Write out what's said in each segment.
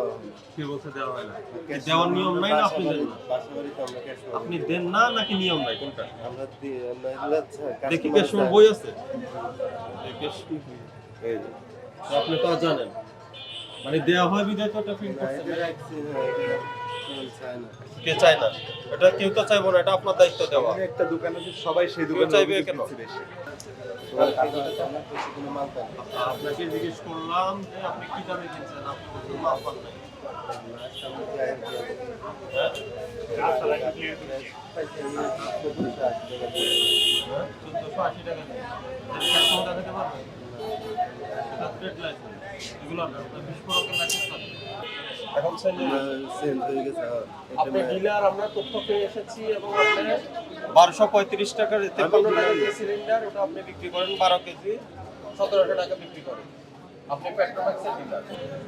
দেওয়া হয় না। কি বলছে দেওয়া হয় না? দেওয়ার নিয়ম নাই না আপনি দেন না? বাসাবাড়িতে আমরা ক্যাশ আপনি দেন না নাকি নিয়ম নাই কোনটা? আমরা এগুলা দেখি কাস্টমার ক্যাশ বই আছে? এই ক্যাশ এই যে। তো আপনি তো জানেন। মানে দেওয়া হয় বিধায় তো এটা প্রিন্ট করছেন। চায় না। কে চায় না? এটা কেউ তো চাইবো না, এটা আপনার দায়িত্ব দেওয়া। সামনে একটা দোকান আছে, সবাই সেই কেউ দোকানে চাইবে অভিযোগ কেন? দিচ্ছে বেশি। কোনো মাল পায় না। আপনাকে জিজ্ঞেস করলাম যে আপনি কি দামে কিনছেন? আপনি বলছেন মাল পান নাই। হ্যাঁ? 1480 টাকা দিয়ে। কাস্টমার দেখাতে পারবেন? এটা ট্রেড লাইসেন্স। এগুলো না, আপনার বিস্ফোরকের লাইসেন্স আছে। এখন চেঞ্জ হয়ে গেছে। আপনি ডিলার, আমরা তথ্য পেয়ে এসেছি এবং আপনি 1235 টাকার 53 টাকা দিয়ে সিলিন্ডার ওটা আপনি বিক্রি করেন 12 কেজি 1700 টাকা বিক্রি করেন। আপনি পেট্রোম্যাক্সের ডিলার।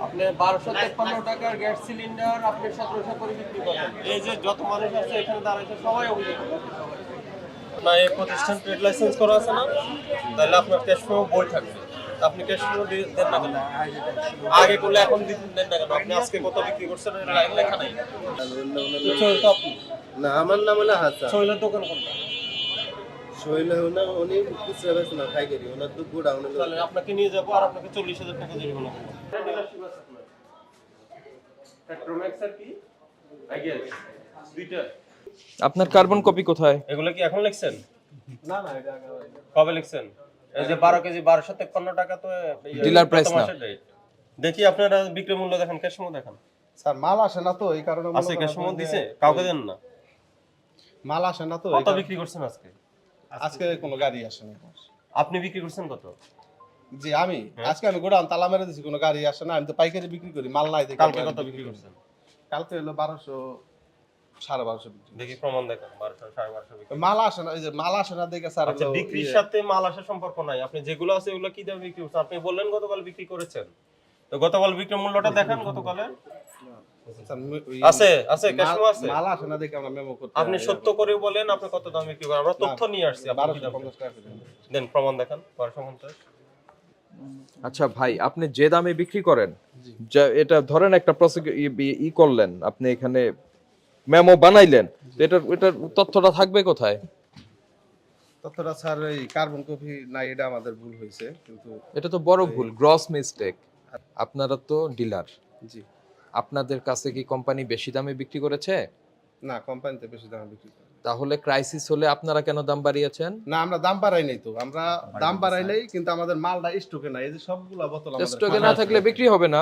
আপনি 1253 টাকার গ্যাস সিলিন্ডার আপনি 1700 করে বিক্রি করেন। এই যে যত মানুষ আছে এখানে দাঁড়াইছে সবাই অভিযোগ করছে, সবাই। না এই প্রতিষ্ঠান ট্রেড লাইসেন্স করা আছে না? তাহলে আপনার ক্যাশ ফ্লো বই থাকবে। আপনি ক্যাশ ফ্লো দেন না কেন? আগে করলে এখন দেন না কেন? আপনি আজকে কত বিক্রি করছেন এটা লেখা নাই। চল তো আপনি। না আমার নাম হলো হাসান। সোহেলের দোকান কোনটা? শৈল না উনি খুচরা বেচে না পাইকারি, ওনার তো গোডাউন হলো। তাহলে আপনাকে নিয়ে যাবো আর আপনাকে 40,000 টাকা জরিমানা করবো। ডিলারশিপ আছে আপনার? পেট্রোম্যাক্স আর কি? আইগেস দুইটা। আপনার কার্বন কপি কোথায়? এগুলো কি এখন লিখছেন? না না এটা কবে লিখছেন? এই যে 12 কেজি 1253 টাকা তো ডিলার প্রাইস না। দেখি আপনারা বিক্রয় মূল্য দেখেন, ক্যাশ মূল্য দেখেন। স্যার মাল আসে না তো, এই কারণে আছে ক্যাশ মূল্য দিছে? কাউকে দেন না। মাল আসে না তো, কত বিক্রি করছেন আজকে? আজকে কোনো গাড়ি আসে না। আপনি বিক্রি করছেন কত? জি আমি আজকে আমি গোডাউন তালা মেরে দিছি, কোনো গাড়ি আসে না। আমি তো পাইকারি বিক্রি করি, মাল নাই দেখে। কালকে কত বিক্রি করছেন? কালকে হলো 1200 1250 বিক্রি। দেখি প্রমাণ দেখেন। 1200 1250 বিক্রি। মাল আসে না, এই যে মাল আসে না দেখে স্যার আচ্ছা বিক্রির সাথে মাল আসার সম্পর্ক নাই। আপনি যেগুলো আছে ওগুলো কি দামে বিক্রি করছেন? আপনি বললেন গতকাল বিক্রি করেছেন। তো গতকাল বিক্রয় মূল্যটা দেখান গতকালের। আছে আছে ক্যাশ মূল্য আছে। মাল আসে না দেখে আমরা মেমো করতে। আপনি সত্য করে বলেন আপনি কত দামে বিক্রি করেন। আমরা তথ্য নিয়ে আসছি। আপনি কি দাম 1250 টাকা করে। দেন প্রমাণ দেখান। 1250। আচ্ছা ভাই, আপনি যে দামে বিক্রি করেন, যা এটা ধরেন একটা ই করলেন, আপনি এখানে মেমো বানাইলেন, তো এটার তথ্যটা থাকবে কোথায়? ততটা স্যার এই কার্বন কপি নাই, এটা আমাদের ভুল হয়েছে, কিন্তু এটা তো বড় ভুল, গ্রস মিস্টেক। আপনারা তো ডিলার, জি আপনাদের কাছে কি কোম্পানি বেশি দামে বিক্রি করেছে? না, কোম্পানিতে বেশি দামে বিক্রি করে। তাহলে ক্রাইসিস হলে আপনারা কেন দাম বাড়িয়েছেন? না আমরা দাম বাড়াই নাই তো, আমরা দাম বাড়াই নাই, কিন্তু আমাদের মালটা স্টকে নাই। এই যে সবগুলা বোতল আমাদের স্টকে না থাকলে বিক্রি হবে না।